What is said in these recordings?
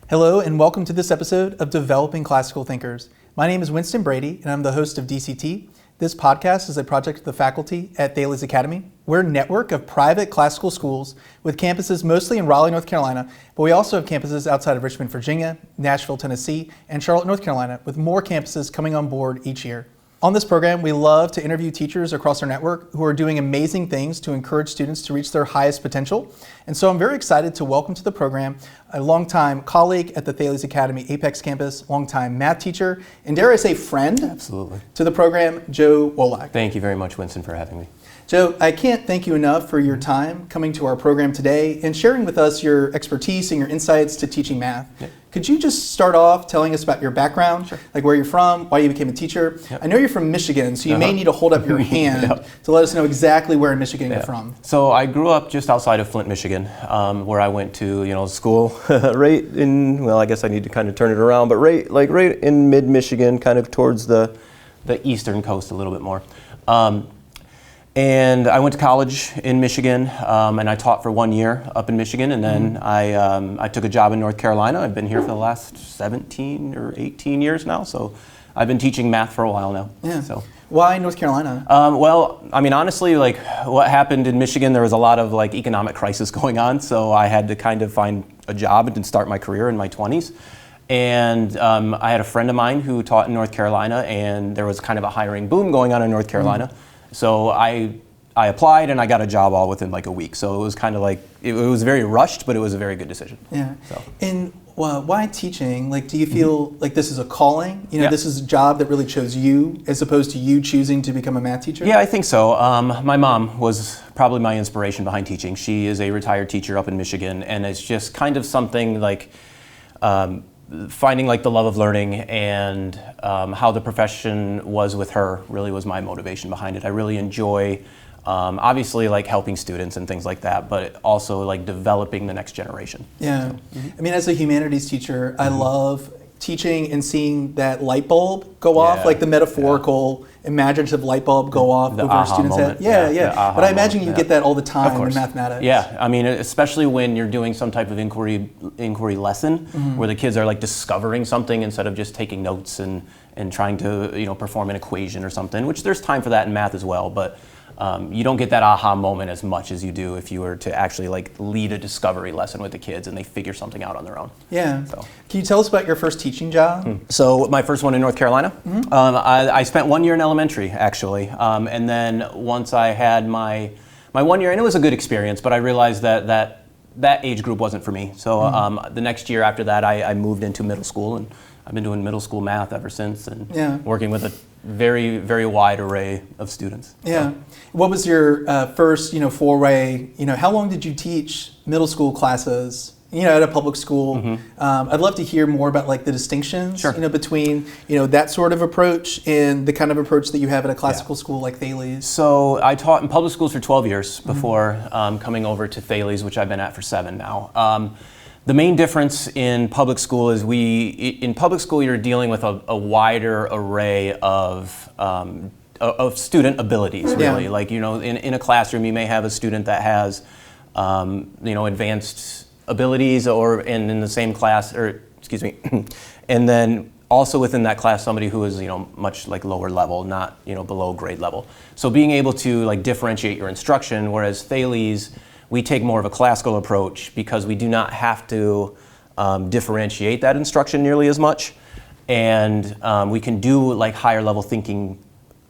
Hello and welcome to this episode of Developing Classical Thinkers. My name is Winston Brady and I'm the host of DCT. This podcast is a project of the faculty at Thales Academy. We're a network of private classical schools with campuses mostly in Raleigh, North Carolina, but we also have campuses outside of Richmond, Virginia, Nashville, Tennessee, and Charlotte, North Carolina, with more campuses coming on board each year. On this program, we love to interview teachers across our network who are doing amazing things to encourage students to reach their highest potential. And so I'm very excited to welcome to the program a longtime colleague at the Thales Academy Apex campus, longtime math teacher, and dare I say friend? Absolutely. To the program, Joe Wolak. Thank you very much, Winston, for having me. Joe, I can't thank you enough for your time coming to our program today and sharing with us your expertise and your insights to teaching math. Yep. Could you just start off telling us about your background, Sure. like where you're from, why you became a teacher? Yep. I know you're from Michigan, so you may need to hold up your hand to let us know exactly where in Michigan you're from. So I grew up just outside of Flint, Michigan, where I went to school right in, well, I guess I need to kind of turn it around, but right in mid-Michigan, kind of towards the eastern coast a little bit more. And I went to college in Michigan, and I taught for 1 year up in Michigan, and then I took a job in North Carolina. I've been here for the last 17 or 18 years now, so I've been teaching math for a while now. Yeah. So. Why North Carolina? Well, I mean, honestly, like what happened in Michigan, there was a lot of like economic crisis going on, so I had to kind of find a job and start my career in my 20s. And I had a friend of mine who taught in North Carolina, and there was kind of a hiring boom going on in North Carolina. So I applied and I got a job all within like a week. So it was kind of like, it was very rushed, but it was a very good decision. Yeah. So. And why teaching? Like, do you feel like this is a calling? This is a job that really chose you as opposed to you choosing to become a math teacher? Yeah, I think so. My mom was probably my inspiration behind teaching. She is a retired teacher up in Michigan, and it's just kind of something like, finding like the love of learning and how the profession was with her really was my motivation behind it. I really enjoy obviously like helping students and things like that, but also like developing the next generation. Yeah. I mean, as a humanities teacher, I love teaching and seeing that light bulb go off, like the metaphorical, imaginative light bulb go off the over a student's head. Yeah. But I imagine you get that all the time in mathematics. Yeah, I mean, especially when you're doing some type of inquiry lesson where the kids are like discovering something instead of just taking notes and trying to perform an equation or something, which there's time for that in math as well, but you don't get that aha moment as much as you do if you were to actually like lead a discovery lesson with the kids and they figure something out on their own. Yeah. So. Can you tell us about your first teaching job? So my first one in North Carolina, I spent 1 year in elementary actually, and then once I had my 1 year, and it was a good experience, but I realized that age group wasn't for me. So the next year after that, I moved into middle school, and I've been doing middle school math ever since, and working with a very, very wide array of students. Yeah. So. What was your first, foray? How long did you teach middle school classes? At a public school. I'd love to hear more about like the distinctions, between that sort of approach and the kind of approach that you have at a classical school like Thales. So I taught in public schools for 12 years before coming over to Thales, which I've been at for 7 now. The main difference in public school is in public school you're dealing with a wider array of student abilities, really. Yeah. Like, in a classroom you may have a student that has, advanced abilities and in the same class, and then also within that class somebody who is, much like lower level, not, below grade level. So being able to like differentiate your instruction, whereas Thales, we take more of a classical approach because we do not have to differentiate that instruction nearly as much, and we can do like higher level thinking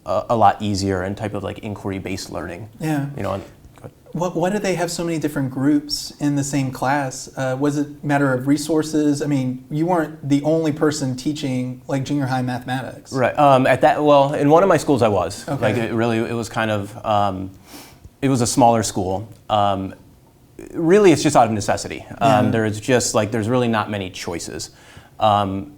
a lot easier and type of like inquiry-based learning. Yeah. Why do they have so many different groups in the same class? Was it a matter of resources? I mean, you weren't the only person teaching like junior high mathematics. Right. In one of my schools I was. Okay. Like it was kind of. It was a smaller school. Really, it's just out of necessity. There's really not many choices.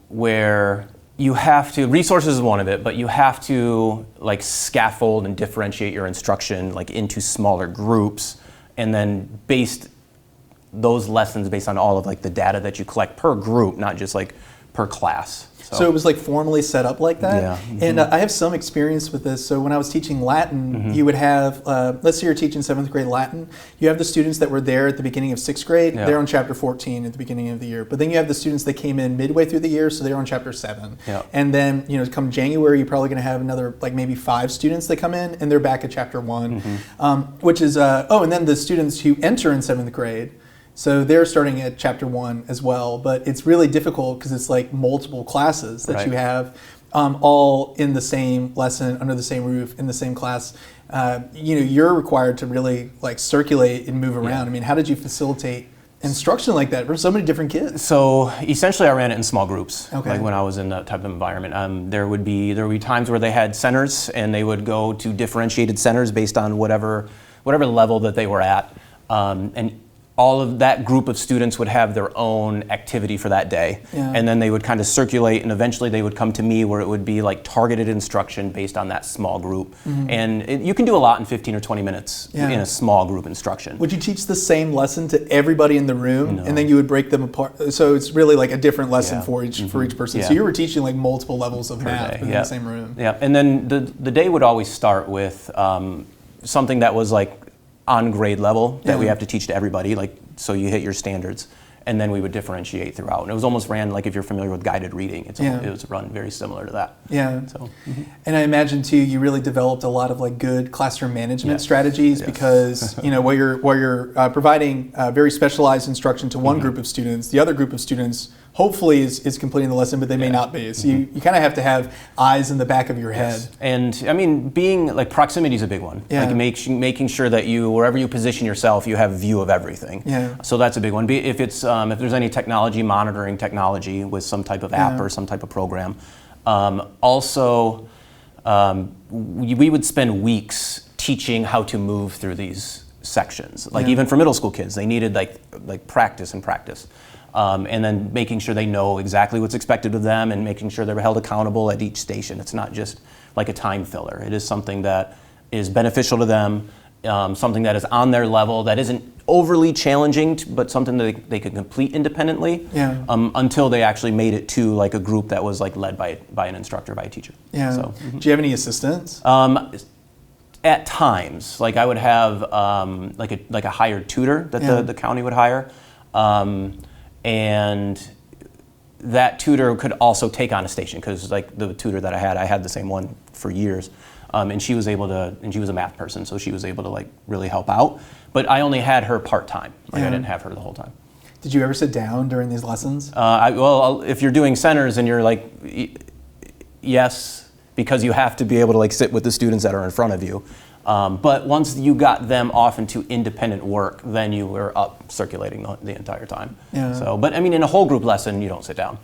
Where you have to, resources is one of it, but you have to like scaffold and differentiate your instruction like into smaller groups, and then based those lessons based on all of like the data that you collect per group, not just like per class. So it was like formally set up like that? Yeah. Mm-hmm. And I have some experience with this. So when I was teaching Latin, you would have, let's say you're teaching 7th grade Latin, you have the students that were there at the beginning of 6th grade, they're on chapter 14 at the beginning of the year. But then you have the students that came in midway through the year, so they're on chapter 7. Yeah. And then, come January, you're probably going to have another, like maybe 5 students that come in, and they're back at chapter 1, which is, and then the students who enter in 7th grade, so they're starting at chapter 1 as well, but it's really difficult because it's like multiple classes that you have all in the same lesson, under the same roof, in the same class. You're required to really like circulate and move around. Yeah. I mean, how did you facilitate instruction like that for so many different kids? So essentially I ran it in small groups. Okay. Like when I was in that type of environment. There would be times where they had centers and they would go to differentiated centers based on whatever level that they were at. And all of that group of students would have their own activity for that day. Yeah. And then they would kind of circulate and eventually they would come to me where it would be like targeted instruction based on that small group. And you can do a lot in 15 or 20 minutes in a small group instruction. Would you teach the same lesson to everybody in the room, No. and then you would break them apart? So it's really like a different lesson for each person. Yeah. So you were teaching like multiple levels of math day, within the same room. Yeah, and then the day would always start with something that was like on grade level that we have to teach to everybody, like so you hit your standards, and then we would differentiate throughout. And it was almost ran like if you're familiar with guided reading, it was run very similar to that. Yeah. So, And I imagine too, you really developed a lot of like good classroom management strategies because while you're providing very specialized instruction to one group of students, the other group of students hopefully is completing the lesson, but they may not be. So you kind of have to have eyes in the back of your head. And I mean, being like proximity is a big one. Yeah. Like making sure that wherever you position yourself, you have view of everything. Yeah. So that's a big one. If it's if there's any technology, monitoring technology with some type of app or some type of program. Also, we would spend weeks teaching how to move through these sections. Like even for middle school kids, they needed like practice. And then making sure they know exactly what's expected of them and making sure they're held accountable at each station. It's not just like a time filler. It is something that is beneficial to them, something that is on their level, that isn't overly challenging, but something that they could complete independently until they actually made it to like a group that was like led by an instructor, by a teacher. Yeah. So, do you have any assistants? At times, like I would have like a hired tutor that the county would hire. And that tutor could also take on a station because like the tutor that I had the same one for years. And she was a math person, so she was able to like really help out. But I only had her part-time. Like I didn't have her the whole time. Did you ever sit down during these lessons? If you're doing centers and you're like, yes, because you have to be able to like sit with the students that are in front of you. But once you got them off into independent work, then you were up circulating the entire time. Yeah. So, but I mean, in a whole group lesson, you don't sit down.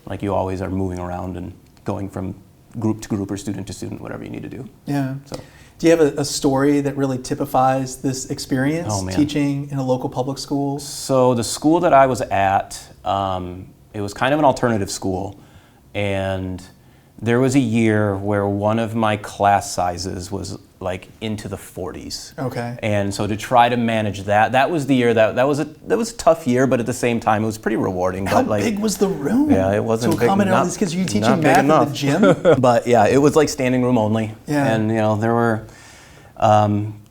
Like you always are moving around and going from group to group or student to student, whatever you need to do. Yeah. So, do you have a story that really typifies this experience teaching in a local public school? So the school that I was at, it was kind of an alternative school, and there was a year where one of my class sizes was like into the 40s. Okay. And so to try to manage that was the year that was a tough year, but at the same time it was pretty rewarding. How but big was the room? Yeah, it wasn't to accommodate all these kids. Are you teaching math in the gym? But yeah, it was like standing room only. Yeah. And there were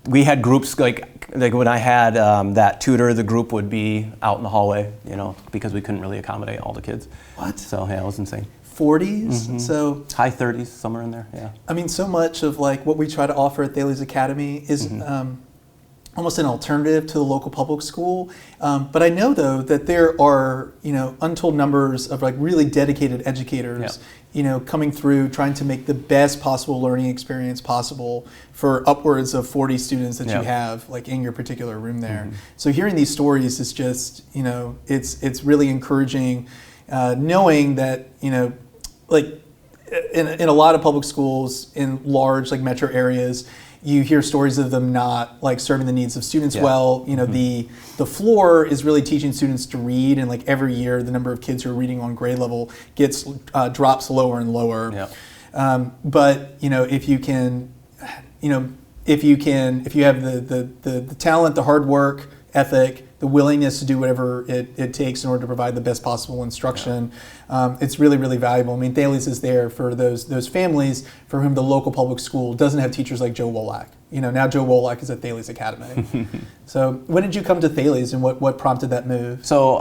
we had groups like when I had that tutor, the group would be out in the hallway, because we couldn't really accommodate all the kids. What? So yeah, it was insane. 40s, so high 30s, somewhere in there. Yeah. I mean, so much of like what we try to offer at Thales Academy is almost an alternative to the local public school. But I know though that there are untold numbers of like really dedicated educators, coming through trying to make the best possible learning experience possible for upwards of 40 students that you have like in your particular room there. So hearing these stories is just it's really encouraging, knowing that like in a lot of public schools in large like metro areas, you hear stories of them not like serving the needs of students well. The floor is really teaching students to read, and like every year the number of kids who are reading on grade level drops lower and lower. But if you can, if you have the talent, the hard work, ethic, the willingness to do whatever it takes in order to provide the best possible instruction. It's really, really valuable. I mean, Thales is there for those families for whom the local public school doesn't have teachers like Joe Wolak. Now Joe Wolak is at Thales Academy. So when did you come to Thales, and what prompted that move? So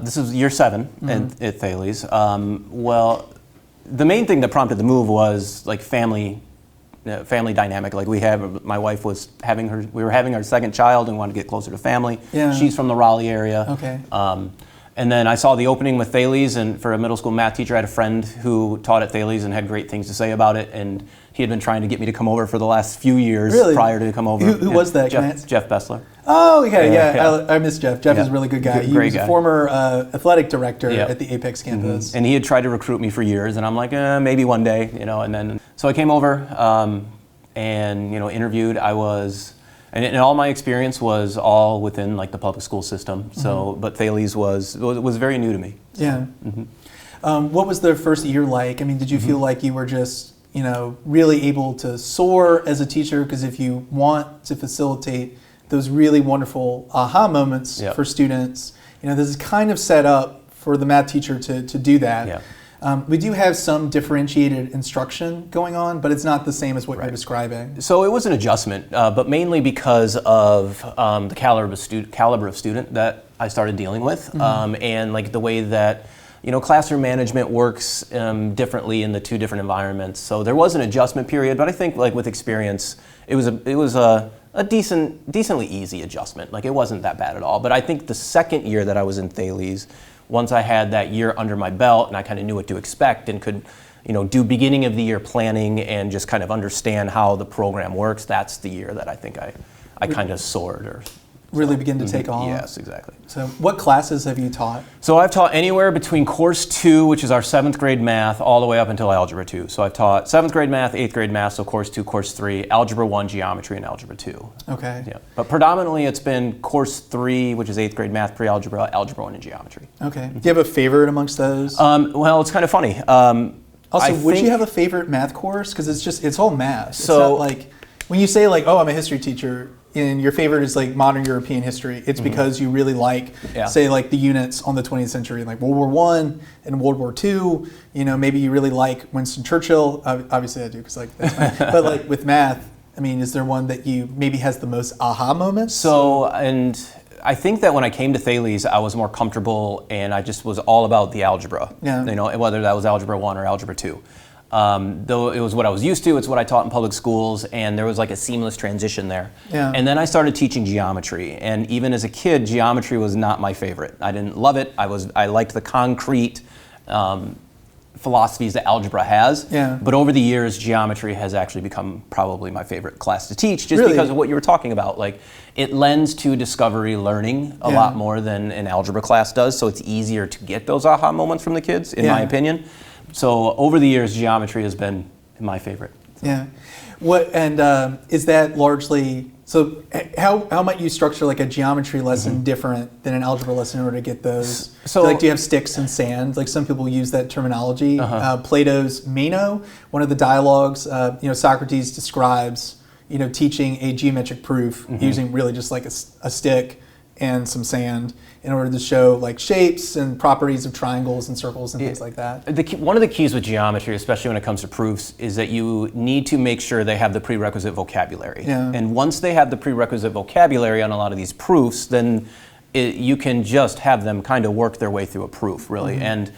this is year 7 at Thales. Well, the main thing that prompted the move was like family dynamic. Like my wife was we were having our second child and wanted to get closer to family. Yeah. She's from the Raleigh area. Okay. And then I saw the opening with Thales, and for a middle school math teacher, I had a friend who taught at Thales and had great things to say about it, and he had been trying to get me to come over for the last few years. Really? Prior to come over. Who was that? Jeff Bessler. Oh, okay, Yeah. I miss Jeff. Jeff is a really good guy. He was a former athletic director at the Apex campus. And he had tried to recruit me for years, and I'm like, maybe one day, and then so I came over and interviewed. And all my experience was all within like the public school system. So, but Thales was very new to me. Yeah. What was the first year like? I mean, did you feel like you were just really able to soar as a teacher? Because if you want to facilitate those really wonderful aha moments for students, this is kind of set up for the math teacher to do that. Yeah. We do have some differentiated instruction going on, but it's not the same as what you're describing. So it was an adjustment, but mainly because of the caliber of student that I started dealing with, and like the way that classroom management works differently in the two different environments. So there was an adjustment period, but I think like with experience, it was a decently easy adjustment. Like it wasn't that bad at all. But I think the second year that I was in Thales, once I had that year under my belt and I kind of knew what to expect and could, do beginning of the year planning and just kind of understand how the program works, that's the year that I think I kind of soared or really begin to take off. Yes, exactly. So what classes have you taught? So I've taught anywhere between course 2, which is our 7th grade math, all the way up until algebra 2. So I've taught 7th grade math, 8th grade math, so course 2, course 3, algebra 1, geometry, and algebra 2. Okay. Yeah. But predominantly it's been course 3, which is 8th grade math, pre-algebra, algebra 1, and geometry. Okay. Do you have a favorite amongst those? Well, it's kind of funny. Also, would you have a favorite math course? Because it's all math. So, it's not like, when you say like, oh, I'm a history teacher, and your favorite is like modern European history, it's because you really like, say, like the units on the 20th century, like World War I and World War II. Maybe you really like Winston Churchill. Obviously, I do because like that's fine. But like with math, I mean, is there one that you maybe has the most aha moments? So, and I think that when I came to Thales, I was more comfortable, and I just was all about the algebra. Yeah. Whether that was algebra 1 or algebra 2. Though it was what I was used to, it's what I taught in public schools, and there was like a seamless transition there. Yeah. And then I started teaching geometry, and even as a kid, geometry was not my favorite. I didn't love it. I liked the concrete philosophies that algebra has. Yeah. But over the years, geometry has actually become probably my favorite class to teach, just because of what you were talking about. Like, it lends to discovery learning a lot more than an algebra class does, so it's easier to get those aha moments from the kids, in my opinion. So over the years, geometry has been my favorite. Yeah. Is that largely, so how might you structure like a geometry lesson different than an algebra lesson in order to get those? So like, do you have sticks and sand? Like some people use that terminology. Plato's Meno, one of the dialogues, Socrates describes, teaching a geometric proof using really just like a stick and some sand in order to show like shapes and properties of triangles and circles and things like that. One of the keys with geometry, especially when it comes to proofs, is that you need to make sure they have the prerequisite vocabulary. Yeah. And once they have the prerequisite vocabulary on a lot of these proofs, then you can just have them kind of work their way through a proof, really. And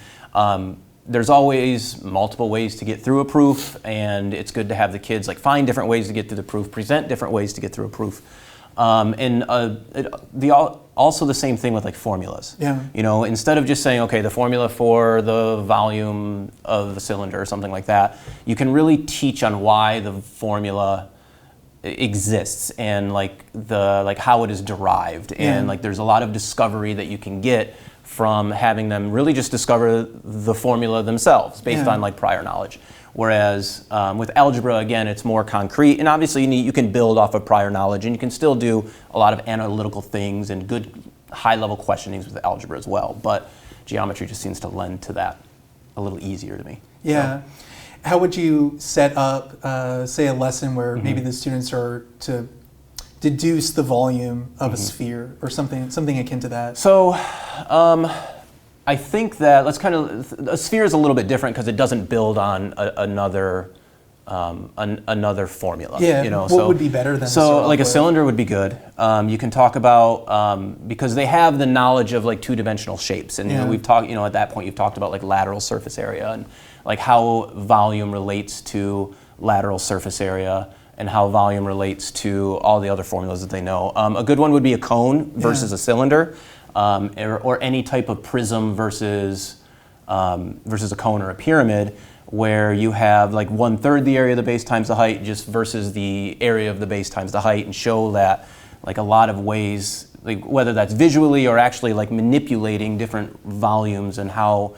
there's always multiple ways to get through a proof, and it's good to have the kids like find different ways to get through the proof, present different ways to get through a proof. Also the same thing with like formulas. Yeah. Instead of just saying, okay, the formula for the volume of the cylinder or something like that, you can really teach on why the formula exists and like how it is derived. And like there's a lot of discovery that you can get from having them really just discover the formula themselves based on like prior knowledge. Whereas with algebra, again, it's more concrete, and obviously you can build off of prior knowledge, and you can still do a lot of analytical things and good high-level questionings with algebra as well. But geometry just seems to lend to that a little easier to me. Yeah. So. How would you set up, say, a lesson where maybe the students are to deduce the volume of a sphere or something akin to that? So I think that a sphere is a little bit different because it doesn't build on another formula. Yeah, you know, what would be better than a cylinder would be good. You can talk about because they have the knowledge of like two-dimensional shapes, and we've talked. You know, at that point you've talked about like lateral surface area and like how volume relates to lateral surface area and how volume relates to all the other formulas that they know. A good one would be a cone versus a cylinder, or any type of prism versus a cone or a pyramid, where you have like 1/3 the area of the base times the height just versus the area of the base times the height, and show that like a lot of ways, like whether that's visually or actually like manipulating different volumes, and how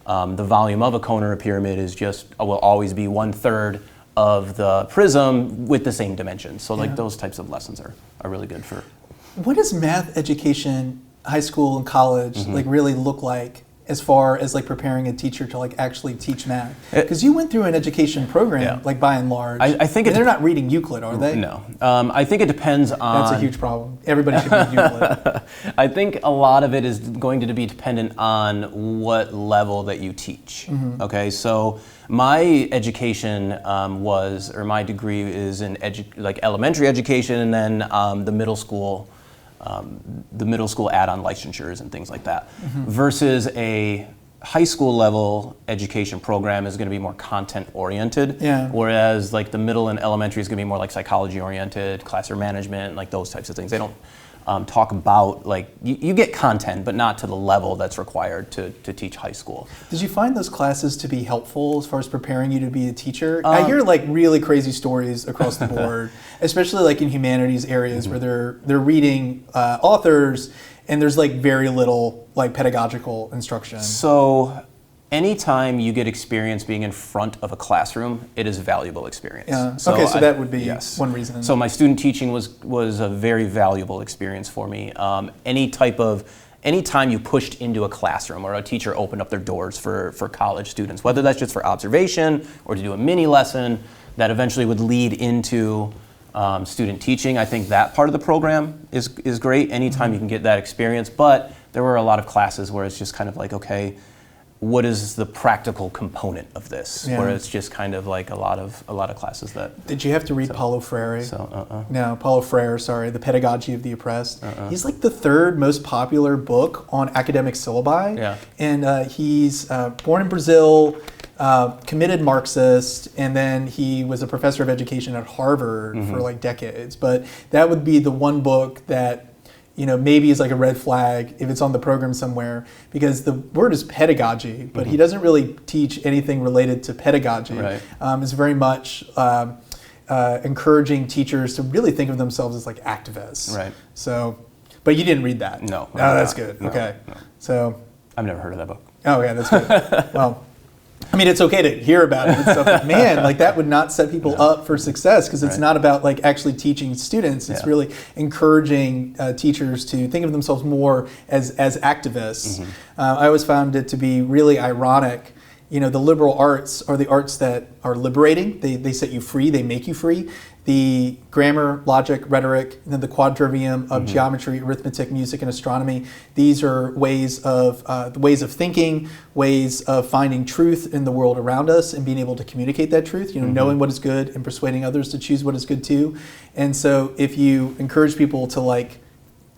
the volume of a cone or a pyramid is will always be 1/3 of the prism with the same dimensions. So like those types of lessons are really good for. What does math education, high school and college, like really look like as far as like preparing a teacher to like actually teach math? Because you went through an education program, like by and large. I think they're not reading Euclid, are they? No. I think it depends on. That's a huge problem. Everybody should read Euclid. I think a lot of it is going to be dependent on what level that you teach. Okay, so my education my degree is in elementary education, and then the middle school add-on licensures and things like that, versus a high school level education program is going to be more content oriented, whereas like the middle and elementary is going to be more like psychology oriented, classroom management, like those types of things. They don't talk about like you get content, but not to the level that's required to teach high school. Did you find those classes to be helpful as far as preparing you to be a teacher? I hear like really crazy stories across the board, especially like in humanities areas where they're reading authors, and there's like very little like pedagogical instruction. So anytime you get experience being in front of a classroom, it is valuable experience. Yeah. So that would be one reason. So my student teaching was a very valuable experience for me. Anytime you pushed into a classroom or a teacher opened up their doors for college students, whether that's just for observation or to do a mini lesson that eventually would lead into student teaching, I think that part of the program is great. Anytime you can get that experience, but there were a lot of classes where it's just kind of like, okay, what is the practical component of this? Where it's just kind of like a lot of classes that. Did you have to read Paulo Freire? No, Paulo Freire. Sorry, The Pedagogy of the Oppressed. He's like the third most popular book on academic syllabi. Yeah. And he's born in Brazil, committed Marxist, and then he was a professor of education at Harvard for like decades. But that would be the one book that, you know, maybe is like a red flag if it's on the program somewhere, because the word is pedagogy, but he doesn't really teach anything related to pedagogy. Right. It's very much encouraging teachers to really think of themselves as like activists. Right. So, but you didn't read that. No. Oh, that's good. No, okay. No. So. I've never heard of that book. Oh yeah, that's good. Well, I mean, it's okay to hear about it and stuff, but man, like that would not set people up for success, because it's not about like actually teaching students. It's really encouraging teachers to think of themselves more as activists. I always found it to be really ironic. You know, the liberal arts are the arts that are liberating. They set you free. They make you free. The grammar, logic, rhetoric, and then the quadrivium of geometry, arithmetic, music, and astronomy. These are ways of thinking, ways of finding truth in the world around us and being able to communicate that truth. You know, knowing what is good and persuading others to choose what is good too. And so, if you encourage people to like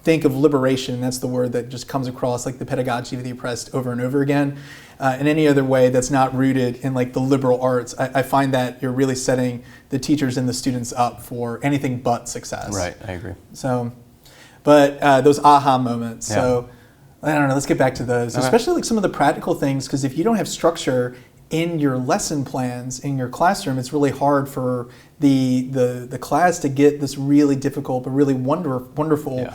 think of liberation, that's the word that just comes across like the pedagogy of the oppressed over and over again. In any other way that's not rooted in like the liberal arts, I find that you're really setting the teachers and the students up for anything but success. Right, I agree. So, but those aha moments. Yeah. So, I don't know, let's get back to those. Okay. Especially like some of the practical things, because if you don't have structure in your lesson plans in your classroom, it's really hard for the class to get this really difficult but really wonderful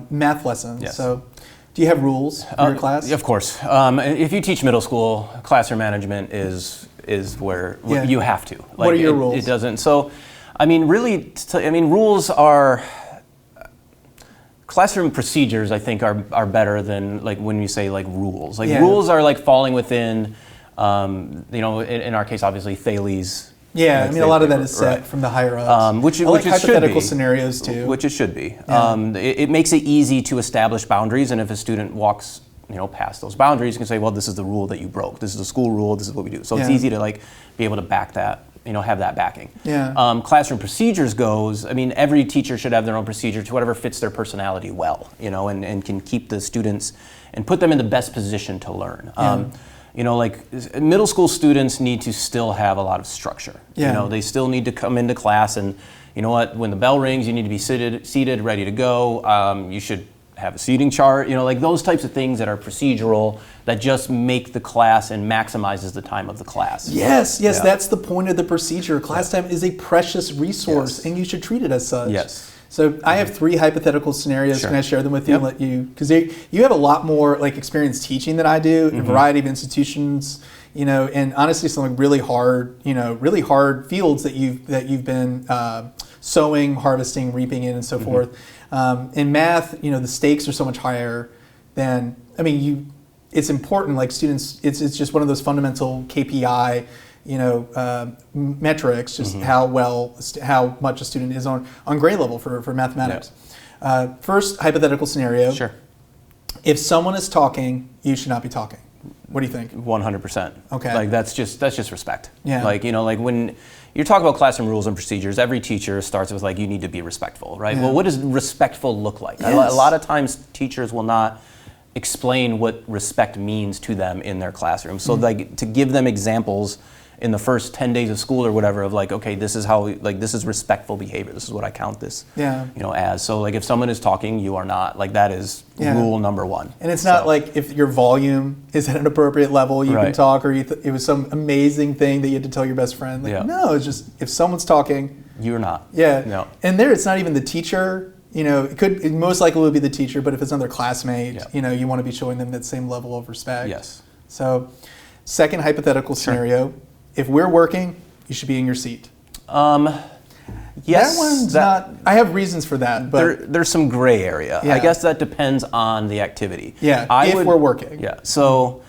math lesson. Yes. So, do you have rules for your class? Of course. If you teach middle school, classroom management is where you have to. Like, what are your rules? It doesn't. So, I mean, really, rules are. Classroom procedures, I think, are better than like when you say like rules. Like rules are like falling within, in our case, obviously Thales Yeah, Like I mean, a lot of that is set right. from the higher ups. Which I like it should hypothetical be. scenarios too. Which it should be. Yeah. It makes it easy to establish boundaries, and if a student walks past those boundaries, you can say, well, this is the rule that you broke. This is a school rule. This is what we do. So it's easy to like be able to back that, have that backing. Yeah. Classroom procedures goes, I mean, every teacher should have their own procedure to whatever fits their personality well, and can keep the students and put them in the best position to learn. Like middle school students need to still have a lot of structure. Yeah. They still need to come into class, and you know what, when the bell rings, you need to be seated, ready to go. You should have a seating chart, like those types of things that are procedural that just make the class and maximizes the time of the class. Yes, that's the point of the procedure. Class time is a precious resource, and you should treat it as such. Yes. So I have 3 hypothetical scenarios. Sure. Can I share them with you and let you, because you have a lot more like experience teaching than I do in a variety of institutions, and honestly some really hard fields that you've been sowing, harvesting, reaping in, and so forth. In math, the stakes are so much higher than, it's important, like students, it's just one of those fundamental KPI, metrics, just how much a student is on grade level for mathematics. Yeah. First hypothetical scenario. Sure. If someone is talking, you should not be talking. What do you think? 100%. Okay. Like that's just respect. Yeah. Like, like when you're talking about classroom rules and procedures, every teacher starts with like, you need to be respectful, right? Yeah. Well, what does respectful look like? Yes. A lot of times teachers will not explain what respect means to them in their classroom. So like to give them examples in the first 10 days of school or whatever of like, okay, this is how, like, this is respectful behavior. This is what I count this, as. So like if someone is talking, you are not, like that is rule number 1. And it's not like if your volume is at an appropriate level, you can talk, or it was some amazing thing that you had to tell your best friend. Like, no, it's just if someone's talking. You're not. Yeah. No. And there, it's not even the teacher. It most likely would be the teacher, but if it's another classmate, you want to be showing them that same level of respect. Yes. So, second hypothetical scenario, if we're working, you should be in your seat. Yes. That one's not, I have reasons for that, but there's some gray area. I guess that depends on the activity. Yeah, if we're working. Yeah, so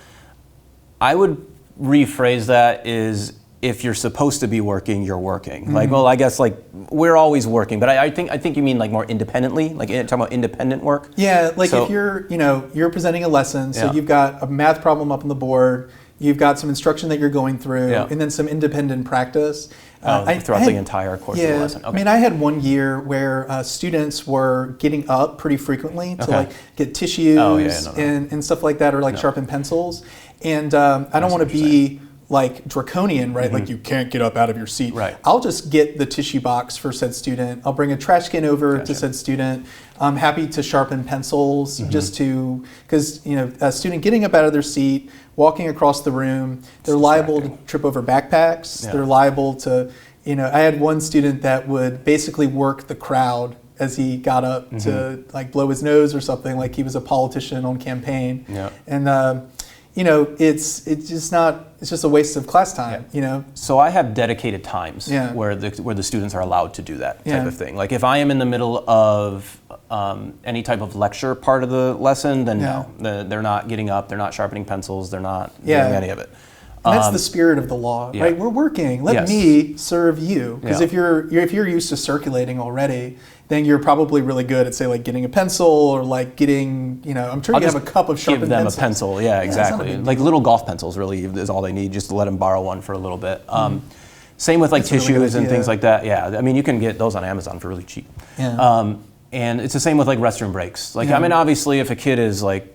I would rephrase that is, if you're supposed to be working, you're working. Like, well, I guess like we're always working, but I think you mean like more independently, like talking about independent work. Yeah, like if you're presenting a lesson, so you've got a math problem up on the board, you've got some instruction that you're going through, and then some independent practice. Throughout the entire course of the lesson. Okay. I mean, I had one year where students were getting up pretty frequently to like get tissues and stuff like that, or like sharpen pencils. And I don't want to be like draconian, right? Like you can't get up out of your seat. Right. I'll just get the tissue box for said student. I'll bring a trash can over to said student. I'm happy to sharpen pencils just because a student getting up out of their seat, walking across the room, they're liable to trip over backpacks. They're liable to, I had one student that would basically work the crowd as he got up to like blow his nose or something, like he was a politician on campaign. Yeah. And it's just a waste of class time, So I have dedicated times where the students are allowed to do that type of thing. Like if I am in the middle of any type of lecture part of the lesson, then no, they're not getting up, they're not sharpening pencils, they're not doing any of it. And that's the spirit of the law, right? We're working. Let me serve you, because if you're used to circulating already, then you're probably really good at, say, like getting a pencil or like getting, I'm sure you have a cup of sharpened pencils. Give them a pencil, exactly. Like little golf pencils really is all they need, just to let them borrow one for a little bit. Same with like that's tissues and things like that. Yeah, I mean, you can get those on Amazon for really cheap. Yeah. And it's the same with like restroom breaks. Like, I mean, obviously if a kid is like,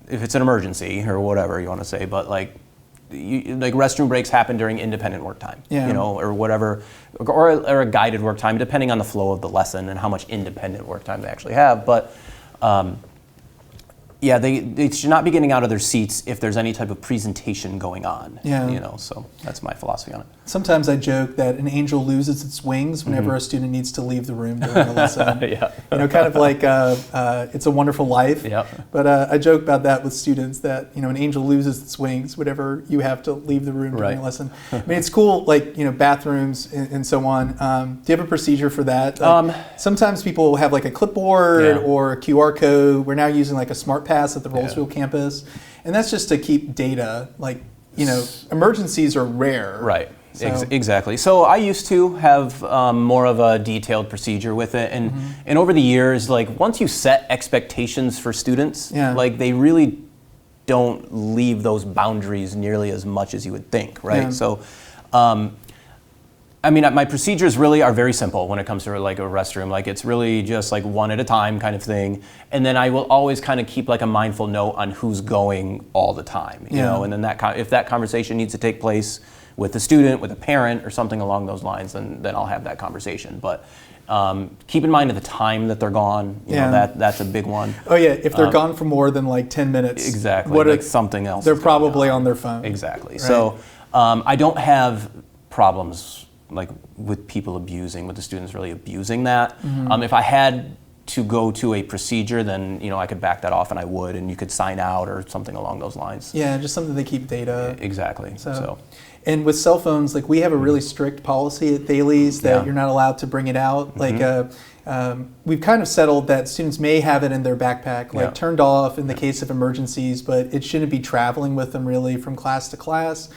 if it's an emergency or whatever you want to say, but like restroom breaks happen during independent work time, or whatever, or a guided work time, depending on the flow of the lesson and how much independent work time they actually have. But they should not be getting out of their seats if there's any type of presentation going on. So that's my philosophy on it. Sometimes I joke that an angel loses its wings whenever a student needs to leave the room during a lesson. Kind of like It's a Wonderful Life. But I joke about that with students that an angel loses its wings whenever you have to leave the room during a lesson. I mean, it's cool, like bathrooms and so on. Do you have a procedure for that? Like, sometimes people have like a clipboard or a QR code. We're now using like a smart pass at the Rollsville campus, and that's just to keep data. Like emergencies are rare. Right. So. Exactly. So I used to have more of a detailed procedure with it, and over the years, like once you set expectations for students, like they really don't leave those boundaries nearly as much as you would think, right? Yeah. So, I mean, my procedures really are very simple when it comes to like a restroom. Like it's really just like one at a time kind of thing. And then I will always kind of keep like a mindful note on who's going all the time, you know, and then if that conversation needs to take place with a student, with a parent or something along those lines, then I'll have that conversation. But keep in mind at the time that they're gone, you know, that's a big one. Oh yeah, if they're gone for more than like 10 minutes. Exactly, like something else. They're probably on their phone. Exactly. Right? So I don't have problems like with people abusing, with the students really abusing that. If I had to go to a procedure, then you know I could back that off, and I would, and you could sign out or something along those lines. Yeah, just something to keep data. Exactly. So. And with cell phones, like we have a really strict policy at Thales that you're not allowed to bring it out. Like we've kind of settled that students may have it in their backpack, like turned off in the case of emergencies, but it shouldn't be traveling with them really from class to class.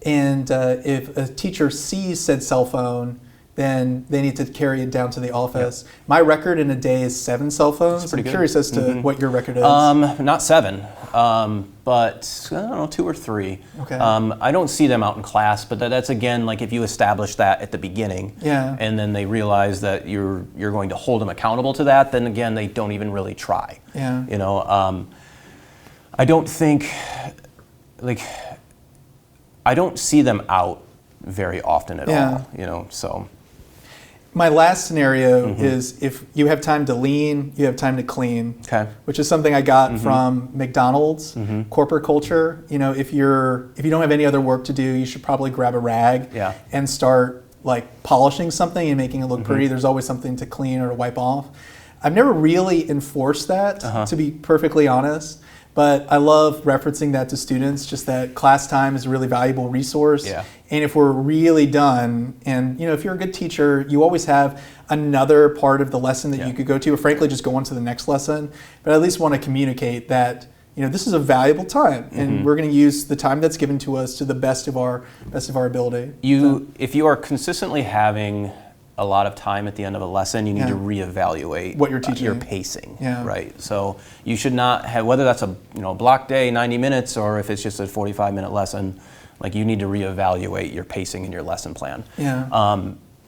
And if a teacher sees said cell phone, then they need to carry it down to the office. My record in a day is 7 cell phones. I'm curious as to what your record is. Not 7, but I don't know, 2 or 3. Okay. I don't see them out in class, but that's again like if you establish that at the beginning, and then they realize that you're going to hold them accountable to that, then again they don't even really try. Yeah. You know, I don't think I don't see them out very often at all. You know, so. My last scenario is if you have time to lean, you have time to clean, which is something I got from McDonald's, corporate culture. You know, if you don't have any other work to do, you should probably grab a rag and start like polishing something and making it look pretty. There's always something to clean or to wipe off. I've never really enforced that, to be perfectly honest. But I love referencing that to students, just that class time is a really valuable resource. And if we're really done, and you know, if you're a good teacher, you always have another part of the lesson that you could go to, or frankly just go on to the next lesson. But I at least want to communicate that, you know, this is a valuable time, and we're going to use the time that's given to us to the best of our ability. If you are consistently having a lot of time at the end of a lesson, you need to reevaluate what you're teaching, your pacing, right? So you should not have, whether that's a block day, 90 minutes, or if it's just a 45-minute lesson, like you need to reevaluate your pacing and your lesson plan.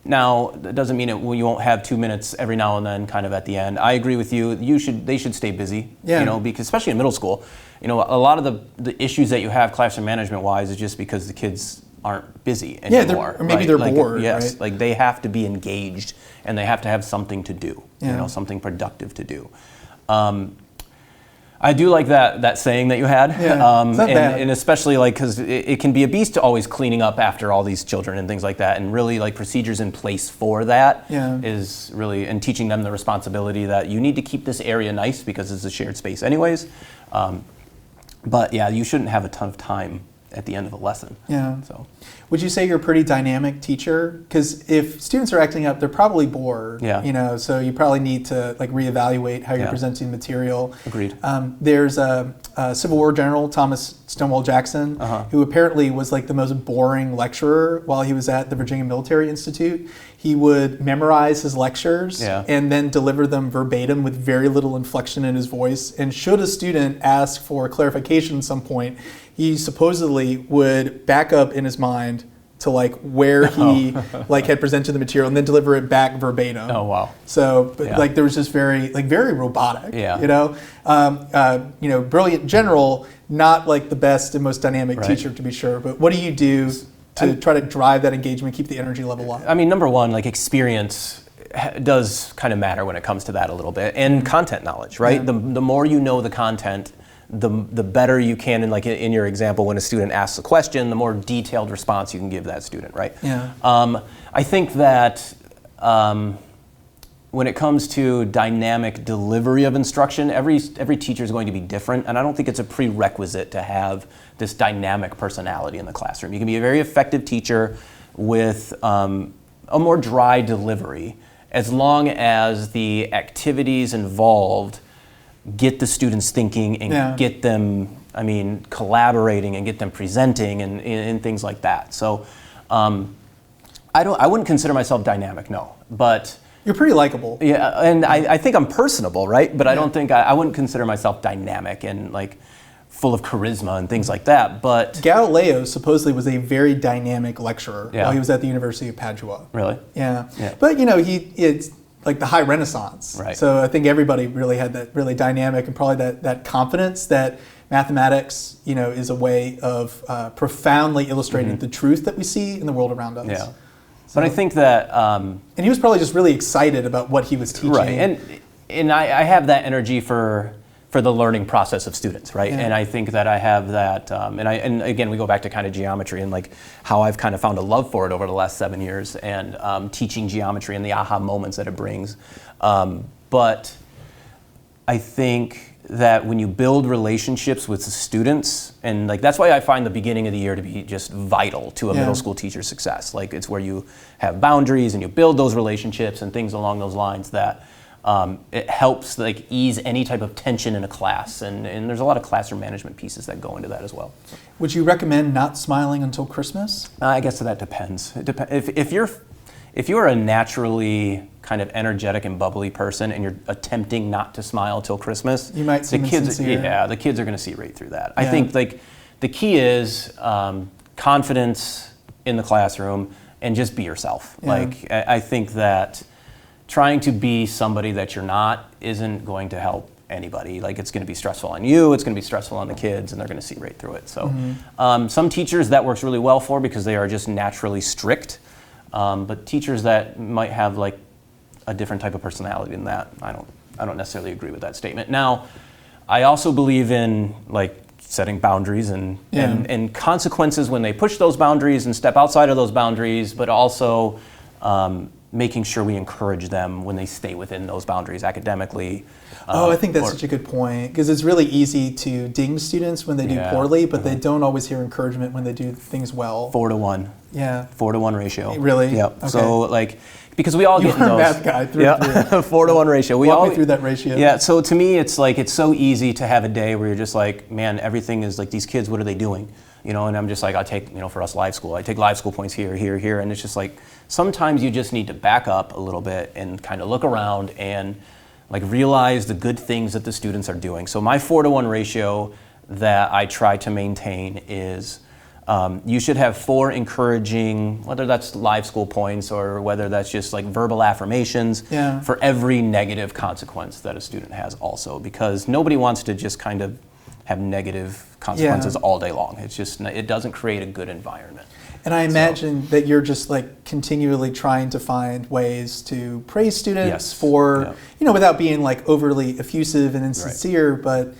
Now, that doesn't mean you won't have 2 minutes every now and then, kind of at the end. I agree with you. They should stay busy. You know, because especially in middle school, you know, a lot of the issues that you have classroom management wise is just because the kids aren't busy anymore. Or maybe they're bored. Yes, right? like they have to be engaged and they have to have something to do. You know, something productive to do. I do like that saying that you had, it's not bad. And especially like because it can be a beast to always cleaning up after all these children and things like that, and really like procedures in place for that is really, and teaching them the responsibility that you need to keep this area nice because it's a shared space anyways. But yeah, you shouldn't have a ton of time at the end of a lesson. So, would you say you're a pretty dynamic teacher? Because if students are acting up, they're probably bored. You know, so you probably need to like reevaluate how you're presenting material. Agreed. There's a Civil War general, Thomas Stonewall Jackson, who apparently was like the most boring lecturer while he was at the Virginia Military Institute. He would memorize his lectures and then deliver them verbatim with very little inflection in his voice. And should a student ask for clarification at some point, he supposedly would back up in his mind to like where he like had presented the material and then deliver it back verbatim. Oh wow! So, but like there was just very robotic. You know, brilliant general, not like the best and most dynamic teacher to be sure. But what do you do to try to drive that engagement, keep the energy level up? I mean, number one, like experience does kind of matter when it comes to that a little bit, and content knowledge, right? The more you know the content, the better you can, and like in your example, when a student asks a question, the more detailed response you can give that student, right? I think that when it comes to dynamic delivery of instruction, every teacher is going to be different, and I don't think it's a prerequisite to have this dynamic personality in the classroom. You can be a very effective teacher with a more dry delivery, as long as the activities involved get the students thinking and get them I mean, collaborating and get them presenting and things like that. So I wouldn't consider myself dynamic, no, but you're pretty likable. Yeah, and I think I'm personable, right? But I don't think I wouldn't consider myself dynamic and like full of charisma and things like that. But Galileo supposedly was a very dynamic lecturer while he was at the University of Padua. Really? Yeah. But it's like the high Renaissance. Right. So I think everybody really had that really dynamic and probably that confidence that mathematics, is a way of profoundly illustrating the truth that we see in the world around us. Yeah. But I think that, and he was probably just really excied about what he was teaching. Right, and I have that energy for the learning process of students, right? Yeah. And I think that I have that, and again, we go back to kind of geometry and like how I've kind of found a love for it over the last 7 years, and teaching geometry and the aha moments that it brings. But I think that when you build relationships with the students, and like that's why I find the beginning of the year to be just vital to a middle school teacher's success. Like it's where you have boundaries and you build those relationships and things along those lines that it helps like ease any type of tension in a class, and there's a lot of classroom management pieces that go into that as well. So. Would you recommend not smiling until Christmas? I guess that depends. It depends. If you're a naturally kind of energetic and bubbly person and you're attempting not to smile till Christmas, you might seem insincere. Yeah, the kids are going to see right through that. I think like the key is confidence in the classroom and just be yourself. Yeah. Like I think that trying to be somebody that you're not isn't going to help anybody. Like it's going to be stressful on you, it's going to be stressful on the kids, and they're going to see right through it. So some teachers that works really well for because they are just naturally strict. But teachers that might have like a different type of personality than that, I don't necessarily agree with that statement. Now, I also believe in like setting boundaries and consequences when they push those boundaries and step outside of those boundaries, but also making sure we encourage them when they stay within those boundaries academically. I think that's such a good point, because it's really easy to ding students when they do poorly, but they don't always hear encouragement when they do things well. 4-to-1. Yeah. 4-to-1 ratio. Really? Yep. Okay. So like, because we all get You're those. a math guy through and through. 4-to-1 ratio. Walk me through that ratio. Yeah, so to me, it's like, it's so easy to have a day where you're just like, man, everything is like, these kids, what are they doing? And I'm just like, I take, for us live school, I take live school points here, here, here, and it's just like, sometimes you just need to back up a little bit and kind of look around and like realize the good things that the students are doing. So my 4-to-1 ratio that I try to maintain is you should have 4 encouraging, whether that's live school points or whether that's just like verbal affirmations for every negative consequence that a student has also, because nobody wants to just kind of have negative consequences all day long. It's just, it doesn't create a good environment. And I imagine that you're just like continually trying to find ways to praise students for, without being like overly effusive and insincere, but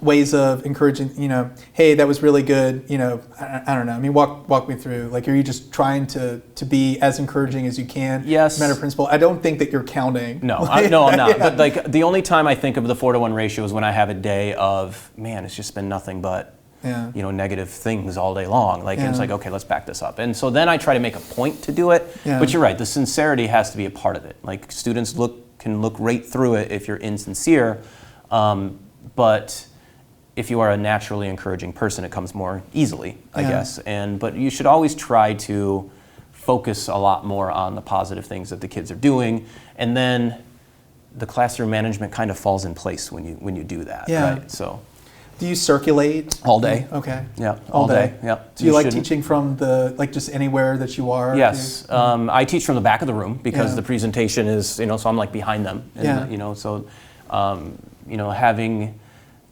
ways of encouraging, hey, that was really good. I don't know. I mean, walk me through. Like, are you just trying to be as encouraging as you can? Yes. Matter of principle. I don't think that you're counting. No, I'm not. But like the only time I think of the 4-to-1 ratio is when I have a day of, man, it's just been nothing but negative things all day long. Like, and it's like, okay, let's back this up. And so then I try to make a point to do it. Yeah. But you're right, the sincerity has to be a part of it. Like, students can look right through it if you're insincere. But if you are a naturally encouraging person, it comes more easily, I guess. But you should always try to focus a lot more on the positive things that the kids are doing, and then the classroom management kind of falls in place when you do that. Yeah. Right. So. Do you circulate? All day. Okay. Yeah. All day. Yeah. Do you like teaching from just anywhere that you are? Yes. I teach from the back of the room because the presentation is, so I'm like behind them. And, so.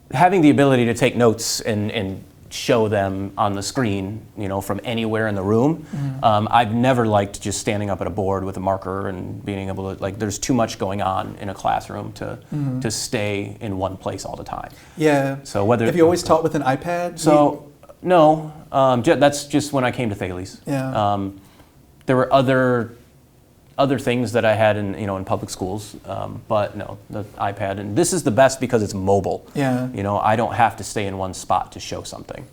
Having the ability to take notes and show them on the screen, from anywhere in the room. I've never liked just standing up at a board with a marker and being able to, like, there's too much going on in a classroom to stay in one place all the time. Yeah. So have you always taught with an iPad? So no, that's just when I came to Thales. Yeah. There were other things that I had in public schools, but no, the iPad, and this is the best because it's mobile. Yeah. I don't have to stay in one spot to show something.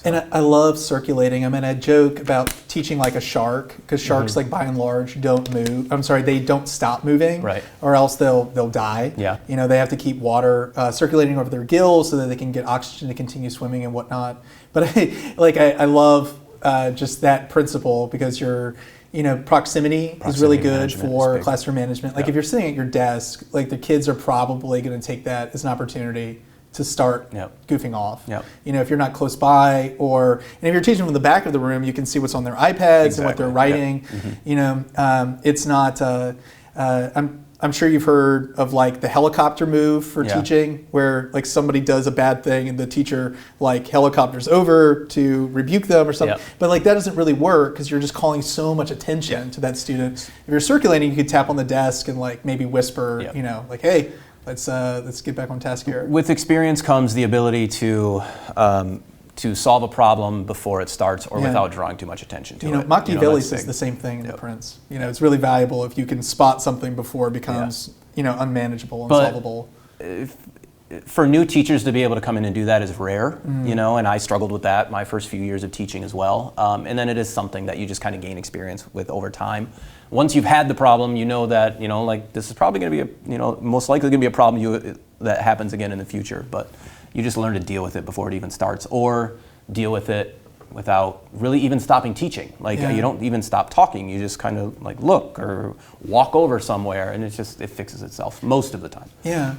And I love circulating. I mean, I joke about teaching like a shark, because sharks, like by and large, don't move. I'm sorry, they don't stop moving, Right. or else they'll die. Yeah. You know, they have to keep water circulating over their gills so that they can get oxygen to continue swimming and whatnot. But I love just that principle, because proximity is really good for classroom management. Like if you're sitting at your desk, like the kids are probably going to take that as an opportunity to start goofing off. If you're not close by, and if you're teaching from the back of the room, you can see what's on their iPads and what they're writing. It's not. I'm sure you've heard of like the helicopter move for teaching, where like somebody does a bad thing and the teacher like helicopters over to rebuke them or something. But like that doesn't really work, because you're just calling so much attention to that student. If you're circulating, you could tap on the desk and like maybe whisper, like, hey, let's get back on task here. With experience comes the ability to solve a problem before it starts, or without drawing too much attention to it. Machiavelli says the same thing in The Prince. It's really valuable if you can spot something before it becomes unmanageable, unsolvable. For new teachers to be able to come in and do that is rare, and I struggled with that my first few years of teaching as well. And then it is something that you just kind of gain experience with over time. Once you've had the problem, that, like this is probably going to be most likely going to be a problem that happens again in the future, but you just learn to deal with it before it even starts, or deal with it without really even stopping teaching. Like you don't even stop talking, you just kind of like look or walk over somewhere, and it fixes itself most of the time. Yeah.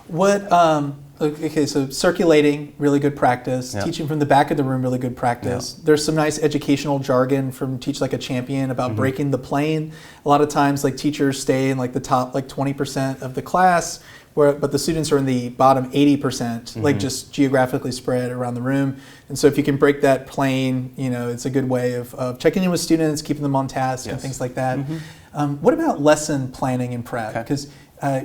Right. Okay, so circulating, really good practice. Teaching from the back of the room, really good practice. There's some nice educational jargon from Teach Like a Champion about breaking the plane. A lot of times, like teachers stay in like the top like 20% of the class, but the students are in the bottom 80%, like just geographically spread around the room. And so if you can break that plane, it's a good way of checking in with students, keeping them on task, and things like that. What about lesson planning and prep? Because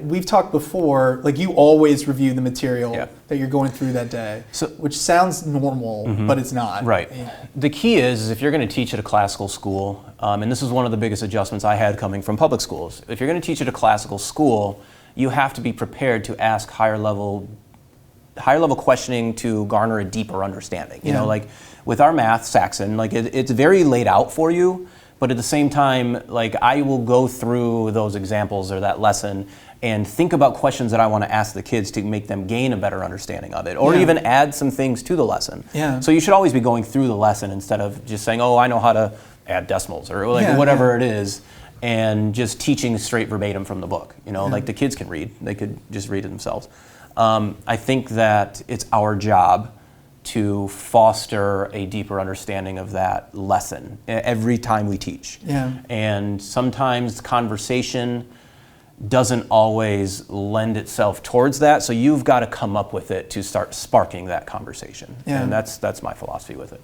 we've talked before, like you always review the material that you're going through that day, which sounds normal, but it's not. Right. The key is if you're going to teach at a classical school, and this is one of the biggest adjustments I had coming from public schools. If you're going to teach at a classical school, you have to be prepared to ask higher level questioning to garner a deeper understanding. Like with our math, Saxon, like it's very laid out for you, but at the same time, like I will go through those examples or that lesson and think about questions that I want to ask the kids to make them gain a better understanding of it, or even add some things to the lesson. So you should always be going through the lesson instead of just saying, oh, I know how to add decimals or like whatever it is, and just teaching straight verbatim from the book. Like the kids can read, they could just read it themselves. I think that it's our job to foster a deeper understanding of that lesson every time we teach. And sometimes conversation doesn't always lend itself towards that, so you've got to come up with it to start sparking that conversation. And that's my philosophy with it.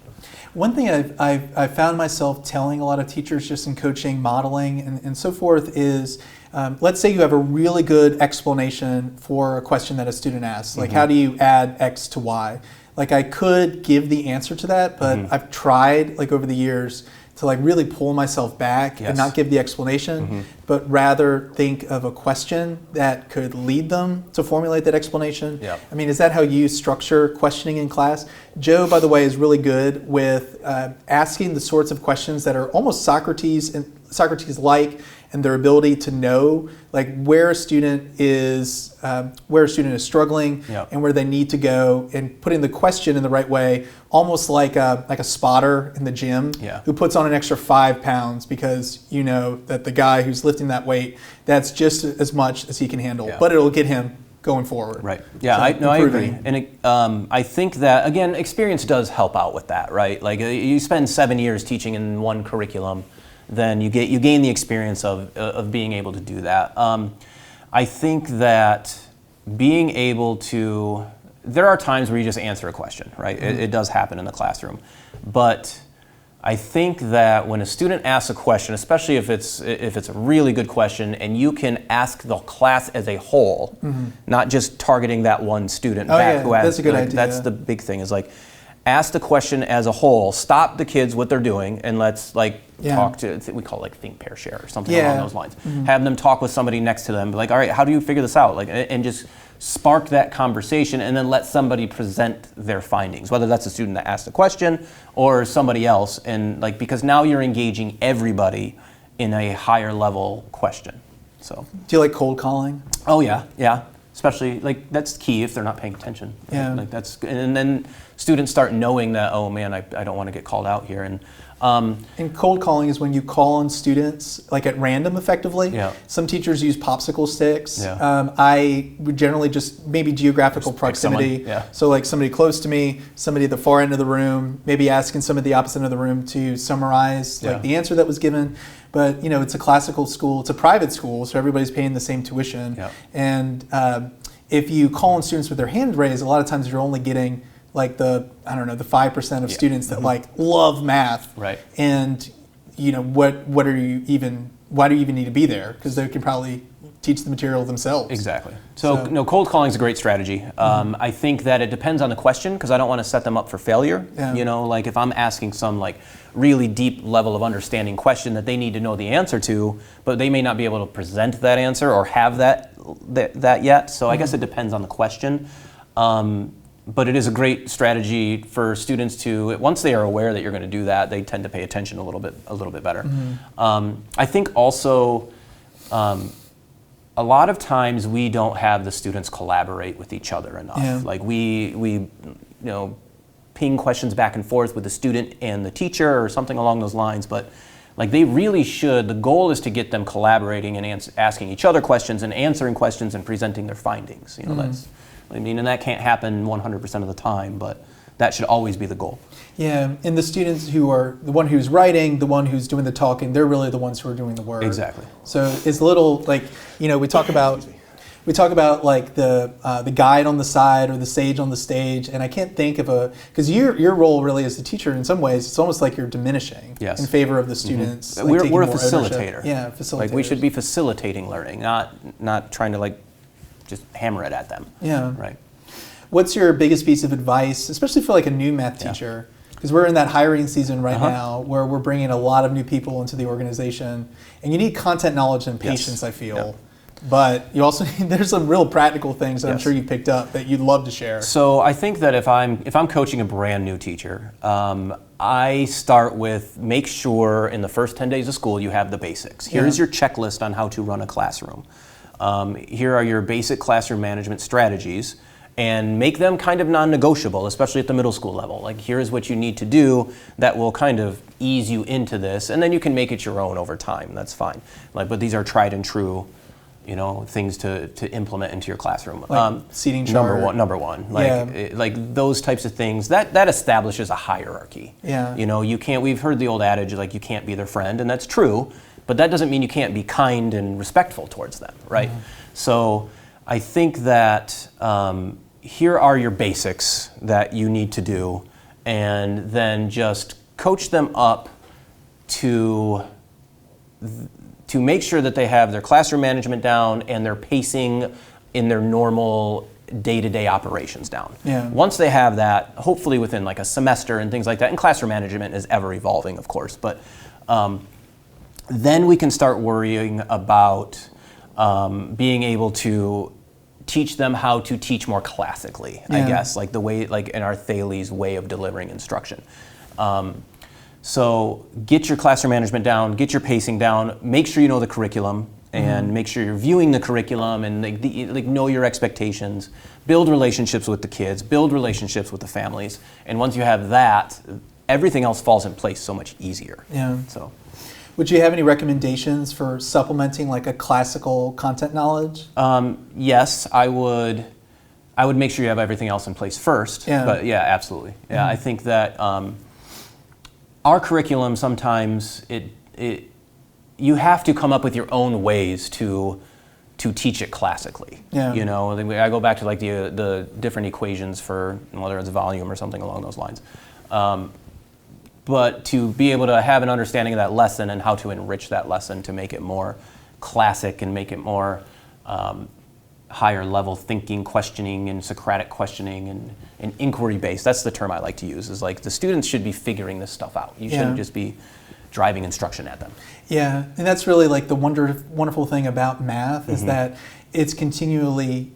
One thing I've found myself telling a lot of teachers just in coaching, modeling, and so forth is, let's say you have a really good explanation for a question that a student asks, like how do you add X to Y? Like I could give the answer to that, but I've tried like over the years to like really pull myself back and not give the explanation, but rather think of a question that could lead them to formulate that explanation. I mean, is that how you structure questioning in class? Joe, by the way, is really good with asking the sorts of questions that are almost Socrates-like, and their ability to know like where a student is struggling and where they need to go, and putting the question in the right way, almost like a spotter in the gym who puts on an extra 5 pounds because that the guy who's lifting that weight, that's just as much as he can handle, but it'll get him going forward. Right. Yeah, so I agree. And I think that, again, experience does help out with that, right? Like you spend 7 years teaching in one curriculum, then you gain the experience of being able to do that. I think that being able to, there are times where you just answer a question, right? It does happen in the classroom. But I think that when a student asks a question, especially if it's a really good question, and you can ask the class as a whole, not just targeting that one student who asked. That's a good idea. That's the big thing, is like ask the question as a whole, stop the kids what they're doing, and let's talk to, we call it think, pair, share, or something along those lines. Have them talk with somebody next to them, be like, all right, how do you figure this out? And just spark that conversation, and then let somebody present their findings, whether that's a student that asked the question or somebody else, and because now you're engaging everybody in a higher level question. So, do you like cold calling? Oh yeah. Especially that's key if they're not paying attention. Right? Yeah. And then students start knowing that, oh man, I don't want to get called out here. And cold calling is when you call on students at random, effectively. Yeah. Some teachers use popsicle sticks. Yeah. I would generally just maybe geographical proximity. So somebody close to me, somebody at the far end of the room, maybe asking somebody at the opposite end of the room to summarize the answer that was given. But it's a classical school, it's a private school, so everybody's paying the same tuition. Yeah. And if you call on students with their hand raised, a lot of times you're only getting the 5% of students that love math. Right. And why do you even need to be there? Because they can probably teach the material themselves. Exactly. So cold calling is a great strategy. I think that it depends on the question, because I don't want to set them up for failure. Yeah. If I'm asking some really deep level of understanding question that they need to know the answer to, but they may not be able to present that answer or have that yet. So I guess it depends on the question. But it is a great strategy for students to, once they are aware that you're going to do that, they tend to pay attention a little bit better. I think also a lot of times we don't have the students collaborate with each other enough. Yeah. We ping questions back and forth with the student and the teacher or something along those lines, but they really should. The goal is to get them collaborating and asking each other questions and answering questions and presenting their findings. And that can't happen 100% of the time, but that should always be the goal. Yeah, and the students who are the one who's writing, the one who's doing the talking, they're really the ones who are doing the work. Exactly. So it's a little we talk about the guide on the side or the sage on the stage, and I can't think of because your role really as the teacher in some ways, it's almost like you're diminishing in favor of the students. We're a facilitator. Yeah, facilitator. We should be facilitating learning, not trying to just hammer it at them. Yeah. Right. What's your biggest piece of advice, especially for a new math teacher? Because we're in that hiring season right now where we're bringing a lot of new people into the organization, and you need content knowledge and patience, I feel. Yep. But you also there's some real practical things that I'm sure you picked up that you'd love to share. So I think that if I'm coaching a brand new teacher, I start with make sure in the first 10 days of school you have the basics. Here's your checklist on how to run a classroom. Here are your basic classroom management strategies, and make them kind of non-negotiable, especially at the middle school level. Here's what you need to do that will kind of ease you into this, and then you can make it your own over time. That's fine. But these are tried and true, things to implement into your classroom. Seating chart. Number one. Those types of things that establishes a hierarchy. Yeah. You can't. We've heard the old adage you can't be their friend, and that's true. But that doesn't mean you can't be kind and respectful towards them, right? So I think that here are your basics that you need to do, and then just coach them up to make sure that they have their classroom management down and their pacing in their normal day-to-day operations down. Yeah. Once they have that, hopefully within a semester and things like that, and classroom management is ever evolving, of course, but then we can start worrying about being able to teach them how to teach more classically, I guess, the way, in our Thales way of delivering instruction. So get your classroom management down, get your pacing down, make sure you know the curriculum, and make sure you're viewing the curriculum and know your expectations, build relationships with the kids, build relationships with the families, and once you have that, everything else falls in place so much easier. Yeah. So. Would you have any recommendations for supplementing a classical content knowledge? Yes, I would make sure you have everything else in place first. Yeah. But yeah, absolutely. Yeah, I think that our curriculum sometimes you have to come up with your own ways to teach it classically. Yeah. I go back to the different equations for whether it's volume or something along those lines. But to be able to have an understanding of that lesson and how to enrich that lesson to make it more classic and make it more, higher level thinking, questioning, and Socratic questioning, and inquiry based. That's the term I like to use, is like the students should be figuring this stuff out. You shouldn't just be driving instruction at them. Yeah, and that's really like the wonderful thing about math is that it's continually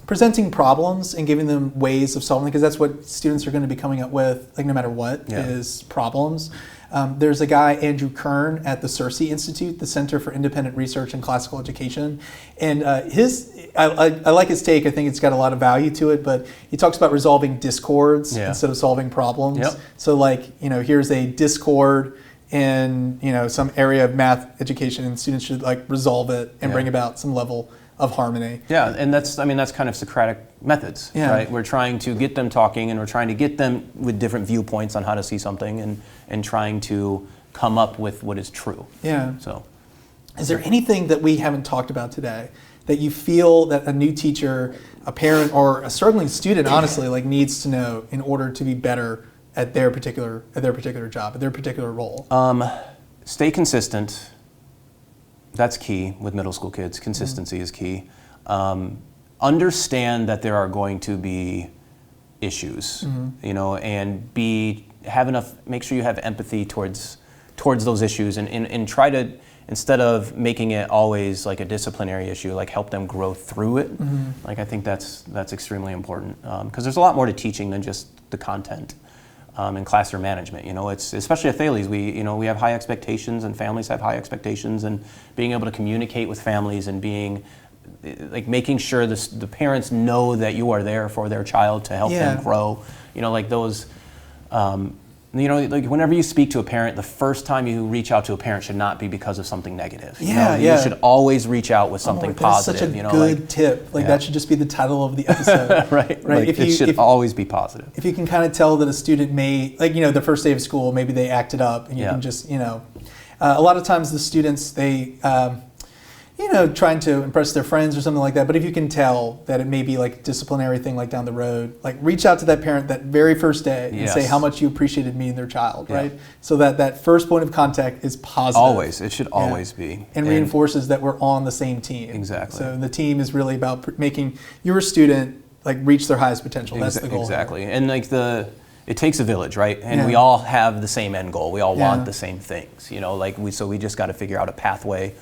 presenting problems and giving them ways of solving, because that's what students are going to be coming up with, like no matter what, is problems. There's a guy, Andrew Kern, at the Searcy Institute, the Center for Independent Research in Classical Education, and I like his take. I think it's got a lot of value to it, but he talks about resolving discords instead of solving problems. Yep. So like, here's a discord in some area of math education, and students should like resolve it and bring about some level of harmony. Yeah, and that's kind of Socratic methods, right? We're trying to get them talking, and we're trying to get them with different viewpoints on how to see something, and trying to come up with what is true. Yeah. So, is there anything that we haven't talked about today that you feel that a new teacher, a parent, or a struggling student, honestly, like needs to know in order to be better at their particular job, at their particular role? Stay consistent. That's key with middle school kids. Consistency is key. Understand that there are going to be issues, and make sure you have empathy towards those issues, and try to, instead of making it always like a disciplinary issue, like help them grow through it. Like I think that's extremely important, because there's a lot more to teaching than just the content. In classroom management, it's especially at Thales. We have high expectations, and families have high expectations, and being able to communicate with families and making sure the parents know that you are there for their child to help them grow. Like those. Like whenever you speak to a parent, the first time you reach out to a parent should not be because of something negative. You should always reach out with something positive. That's such a good tip. That should just be the title of the episode. Right. Like it should always be positive. If you can kind of tell that a student may, the first day of school, maybe they acted up, and you can just, a lot of times the students, they, trying to impress their friends or something like that. But if you can tell that it may be like a disciplinary thing, like down the road, like reach out to that parent that very first day and say how much you appreciated meeting their child, right? So that first point of contact is positive. Always, it should always be. And reinforces that we're on the same team. Exactly. So the team is really about making your student like reach their highest potential. That's the goal. Exactly. And it takes a village, right? And we all have the same end goal. We all want the same things, so we just got to figure out a pathway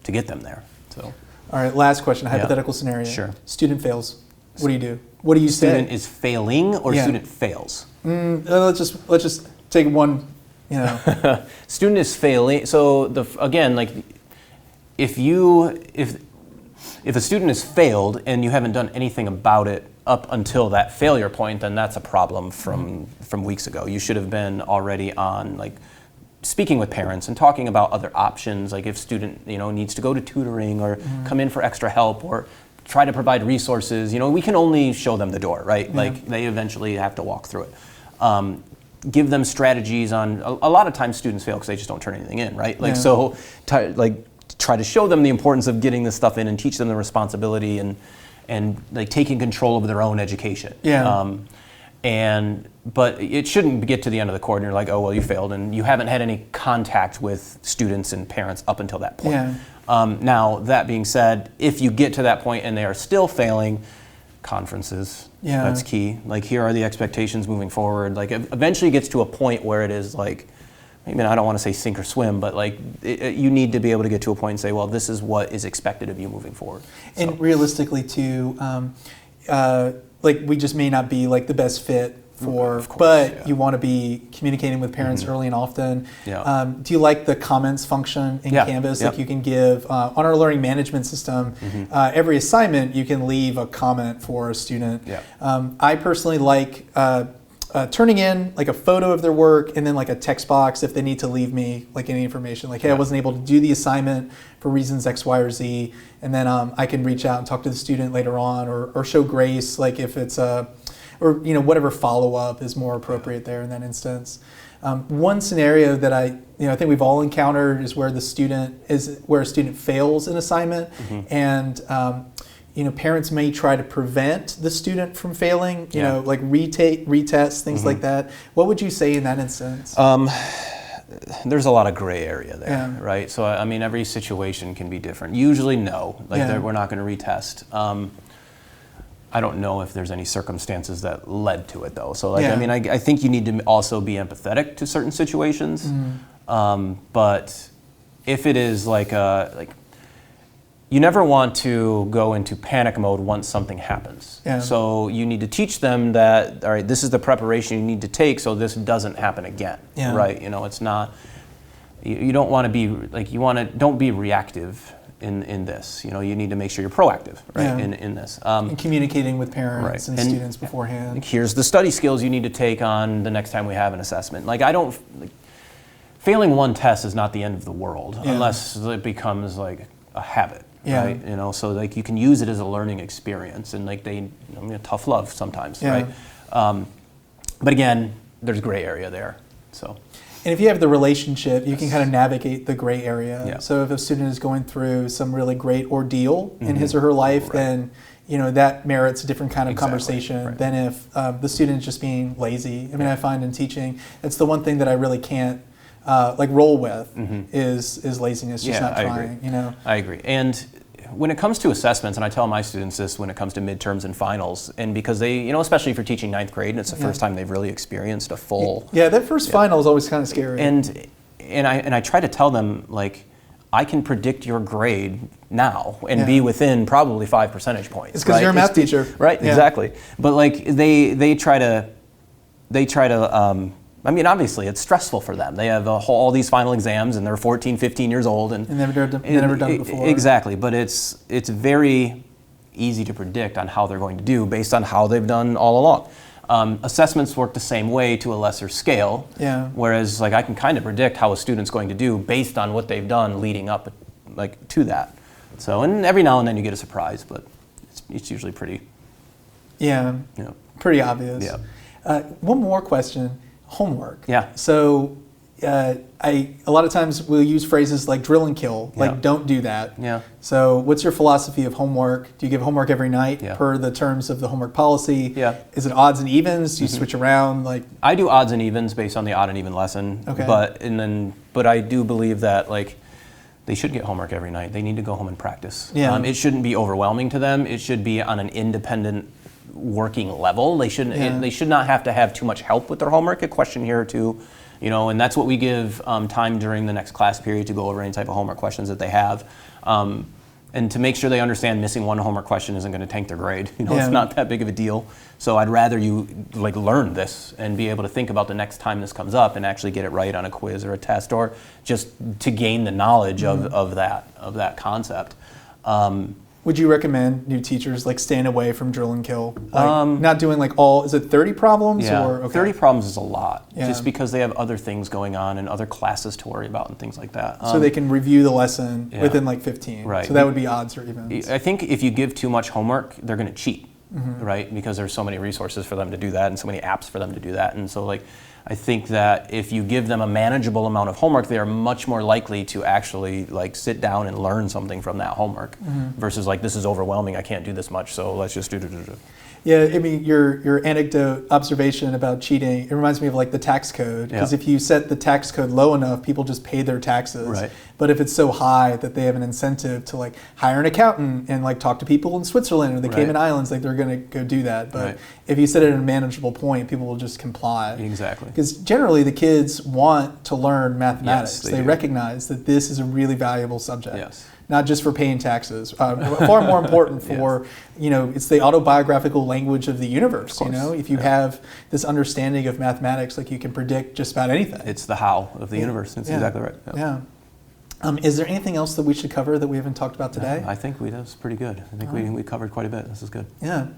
to get them there. So, all right, last question, a hypothetical scenario. Sure. Student fails. What do you do? What do you say? Student is failing, or student fails? Let's just take one. Student is failing. So if a student has failed and you haven't done anything about it up until that failure point, then that's a problem from weeks ago. You should have been already on speaking with parents and talking about other options, like if student needs to go to tutoring or come in for extra help or try to provide resources. We can only show them the door, right? Like they eventually have to walk through it. Give them strategies on. A lot of times students fail because they just don't turn anything in, right? So try to show them the importance of getting this stuff in and teach them the responsibility and taking control of their own education. But it shouldn't get to the end of the course and you're like, oh, well, you failed, and you haven't had any contact with students and parents up until that point. Now, that being said, if you get to that point and they are still failing, conferences, that's key. Here are the expectations moving forward. Eventually it gets to a point where it is I don't want to say sink or swim, but you need to be able to get to a point and say, well, this is what is expected of you moving forward. And realistically, too, we just may not be the best fit for, but you want to be communicating with parents early and often. Do you like the comments function in Canvas? You can give, on our learning management system, every assignment you can leave a comment for a student. I personally like turning in a photo of their work and then a text box if they need to leave me any information, hey, I wasn't able to do the assignment for reasons X, Y, or Z, and then I can reach out and talk to the student later on, or show grace if it's or whatever follow-up is more appropriate there in that instance. One scenario that I think we've all encountered is where a student fails an assignment, and parents may try to prevent the student from failing, retest, things like that. What would you say in that instance? There's a lot of gray area there, right? So, every situation can be different. Usually, no. We're not going to retest. I don't know if there's any circumstances that led to it though. So like, Yeah. I mean, I think you need to also be empathetic to certain situations. But if it is like you never want to go into panic mode once something happens. Yeah. So you need to teach them that, all right, this is the preparation you need to take so this doesn't happen again, Yeah. right? You know, it's not, you don't want to be, like, don't be reactive in this. You know, you need to make sure you're proactive, right, Yeah. in this. And communicating with parents Right. and students beforehand. Here's the study skills you need to take on the next time we have an assessment. Like, failing one test is not the end of the world Yeah. unless it becomes like a habit. Yeah. Right, you know, so like you can use it as a learning experience, and like tough love sometimes, Yeah. right? But again, there's gray area there. So, And if you have the relationship, you can kind of navigate the gray area. Yeah. So if a student is going through some really great ordeal in his or her life, then that merits a different kind of Exactly, conversation right. than if the student is just being lazy. I mean, I find in teaching, it's the one thing that I really can't roll with is laziness, just not trying. I agree. And when it comes to assessments, and I tell my students this when it comes to midterms and finals, and because they, especially if you're teaching ninth grade and it's the first time they've really experienced a full. Yeah, that first final is always kind of scary. And I try to tell them, like, I can predict your grade now and be within probably 5 percentage points. It's because you're a math teacher. Right, Yeah. exactly. But like they try to I mean, obviously, it's stressful for them. They have all these final exams, and they're 14, 15 years old. And never done it before. Exactly, but it's very easy to predict on how they're going to do based on how they've done all along. Assessments work the same way to a lesser scale, whereas like I can kind of predict how a student's going to do based on what they've done leading up to that. So, and every now and then you get a surprise, but it's usually pretty pretty obvious. Yeah. One more question. Homework. Yeah. So a lot of times we'll use phrases like drill and kill, like don't do that. Yeah. So what's your philosophy of homework? Do you give homework every night per the terms of the homework policy? Yeah. Is it odds and evens? Do you switch around? Like I do odds and evens based on the odd and even lesson. Okay. But I do believe that like they should get homework every night. They need to go home and practice. Yeah. It shouldn't be overwhelming to them. It should be on an independent working level. They shouldn't. They should not have to have too much help with their homework. A question here or two, and that's what we give time during the next class period to go over any type of homework questions that they have, and to make sure they understand missing one homework question isn't going to tank their grade. It's not that big of a deal. So I'd rather you like learn this and be able to think about the next time this comes up and actually get it right on a quiz or a test, or just to gain the knowledge of that concept. would you recommend new teachers like staying away from drill and kill? Like not doing like is it 30 problems? Yeah, Or, okay. 30 problems is a lot, Yeah. just because they have other things going on and other classes to worry about and things like that. So they can review the lesson Yeah. within like 15. Right. So that would be odds or evens. I think if you give too much homework, they're going to cheat, right? Because there's so many resources for them to do that and so many apps for them to do that. And so like, I think that if you give them a manageable amount of homework, they are much more likely to actually like sit down and learn something from that homework versus like, this is overwhelming, I can't do this much, so let's just do. Yeah, I mean, your anecdote observation about cheating, it reminds me of like the tax code. Because if you set the tax code low enough, people just pay their taxes. Right. But if it's so high that they have an incentive to like hire an accountant and like talk to people in Switzerland or the Cayman Islands, like they're going to go do that. But if you set it at a manageable point, people will just comply. Exactly. Because generally the kids want to learn mathematics. Yes, they they do. recognize that this is a really valuable subject. Yes. Not just for paying taxes. Far more important for, it's the autobiographical language of the universe. If you have this understanding of mathematics, like you can predict just about anything. It's the how of the universe. That's exactly right. Yeah. Is there anything else that we should cover that we haven't talked about today? I think that was pretty good. I think we covered quite a bit. This is good. Yeah.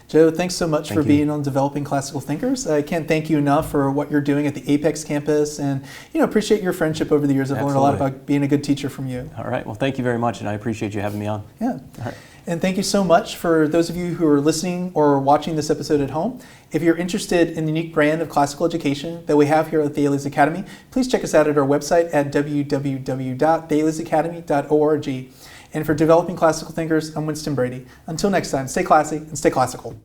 Joe, thanks so much for you. being on Developing Classical Thinkers. I can't thank you enough for what you're doing at the Apex campus, and appreciate your friendship over the years. I've learned a lot about being a good teacher from you. All right. Well, thank you very much, and I appreciate you having me on. Yeah. All right. And thank you so much for those of you who are listening or watching this episode at home. If you're interested in the unique brand of classical education that we have here at Thales Academy, please check us out at our website at www.thalesacademy.org. And for Developing Classical Thinkers, I'm Winston Brady. Until next time, stay classy and stay classical.